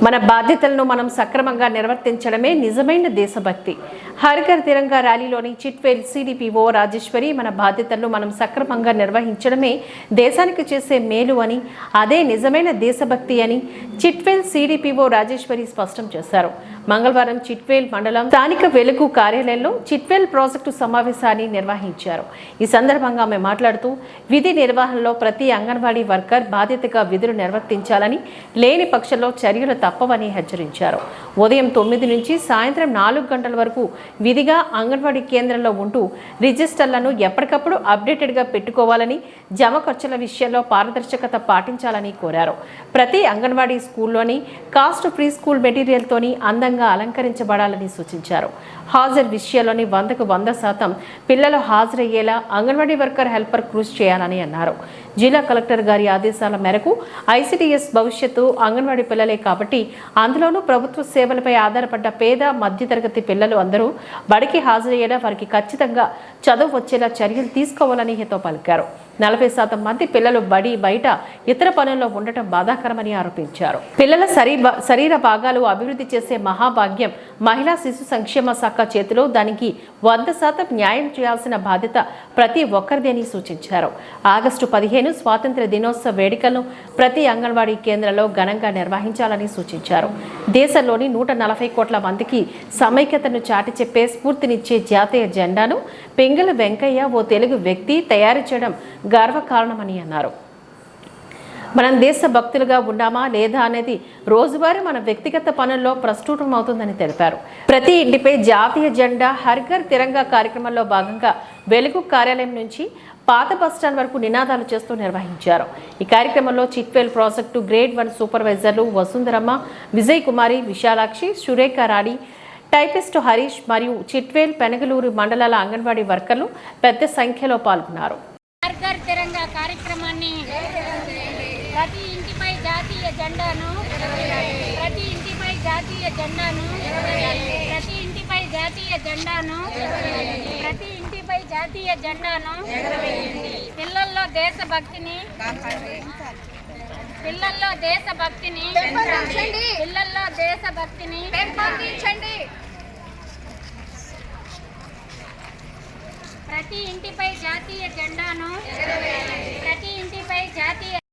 మన బాధ్యతలను మనం సక్రమంగా నిర్వర్తించడమే నిజమైన దేశభక్తి. హర్ ఘర్ తిరంగా ర్యాలీలోని చిట్వేల్ సిడిపిఓ రాజేశ్వరి మన బాధ్యతలను మనం సక్రమంగా నిర్వహించడమే దేశానికి చేసే మేలు అని, అదే నిజమైన దేశభక్తి అని చిట్వేల్ సిడిపిఓ రాజేశ్వరి స్పష్టం చేశారు. మంగళవారం చిట్వేల్ మండలం స్థానిక వెలుగు కార్యాలయంలో చిట్వేల్ ప్రాజెక్టు సమావేశాన్ని నిర్వహించారు. ఈ సందర్భంగా ఆమె మాట్లాడుతూ విధి నిర్వహణలో ప్రతి అంగన్వాడీ వర్కర్ బాధ్యతగా విధులు నిర్వర్తించాలని, లేని పక్షంలో చర్యలు తప్పవని హెచ్చరించారు. ఉదయం 9 నుంచి సాయంత్రం 4 గంటల వరకు విధిగా అంగన్వాడీ కేంద్రంలో ఉంటూ రిజిస్టర్లను ఎప్పటికప్పుడు అప్డేటెడ్గా పెట్టుకోవాలని, జమ ఖర్చుల విషయంలో పారదర్శకత పాటించాలని కోరారు. ప్రతి అంగన్వాడీ స్కూల్లోని కాస్ట్ ఫ్రీ స్కూల్ మెటీరియల్తోని అందంగా అలంకరించబడాలని సూచించారు. హాజరు విషయంలోని 100కు 100% పిల్లలు హాజరయ్యేలా అంగన్వాడీ వర్కర్ హెల్పర్ కృషి చేయాలని అన్నారు. జిల్లా కలెక్టర్ గారి ఆదేశాల మేరకు ఐసిడిఎస్ భవిష్యత్తు అంగన్వాడీ పిల్లలే కాబట్టి అందులోనూ ప్రభుత్వ సేవలపై ఆధారపడ్డ పేద మధ్యతరగతి పిల్లలు అందరూ బడికి హాజరయ్యేలా వారికి ఖచ్చితంగా చదువు వచ్చేలా చర్యలు తీసుకోవాలని హితవు పలికారు. 40% మంది పిల్లలు బడి బయట ఇతర పనుల్లో ఉండటం బాధాకరమని ఆరోపించారు. పిల్లల శరీర భాగాలు అభివృద్ధి చేసే మహాభాగ్యం మహిళా శిశు సంక్షేమ శాఖ చేతిలో, దానికి 100% న్యాయం చేయాల్సిన బాధ్యత ప్రతి ఒక్కరిదని సూచించారు. ఆగస్టు 15 స్వాతంత్ర దినోత్సవ వేడుకలను ప్రతి అంగన్వాడీ కేంద్రంలో ఘనంగా నిర్వహించాలని సూచించారు. దేశంలోని 140 కోట్ల మందికి సమైక్యతను చాటి చెప్పే స్ఫూర్తినిచ్చే జాతీయ జెండాను పింగళ వెంకయ్య ఓ తెలుగు వ్యక్తి తయారు చేయడం గర్వకారణమని అన్నారు. మనం దేశభక్తులుగా ఉన్నామా లేదా అనేది రోజువారీ మన వ్యక్తిగత పనుల్లో ప్రస్ఫుటమవుతుందని తెలిపారు. ప్రతి ఇంటిపై జాతీయ జెండా హర్ ఘర్ తిరంగా కార్యక్రమంలో భాగంగా వెలుగు కార్యాలయం నుంచి పాత బస్టాండ్ వరకు నినాదాలు చేస్తూ నిర్వహించారు. ఈ కార్యక్రమంలో చిట్వేల్ ప్రాజెక్టు గ్రేడ్ 1 సూపర్వైజర్లు వసుంధరమ్మ, విజయ్ కుమారి, విశాలాక్షి, సురేఖ రాణి, టైపిస్ట్ హరీష్ మరియు చిట్వేల్ పెనగలూరు మండలాల అంగన్వాడీ వర్కర్లు పెద్ద సంఖ్యలో పాల్గొన్నారు. హర్ ఘర్ తిరంగా కార్యక్రమాన్ని ప్రతి ఇంటిపై జాతీయ జెండాను ప్రతి ఇంటిపై జాతీయ జెండాను ప్రతి ఇంటిపై జాతీయ జెండాను ప్రతి ఇంటిపై జాతీయ జెండాను పిల్లల్లో దేశభక్తిని పిల్లల్లో దేశభక్తిని పిల్లల్లో దేశభక్తిని పెంపొందించండి. ప్రతి ఇంటిపై జాతీయ జెండాను ప్రతి ఇంటిపై జాతీయ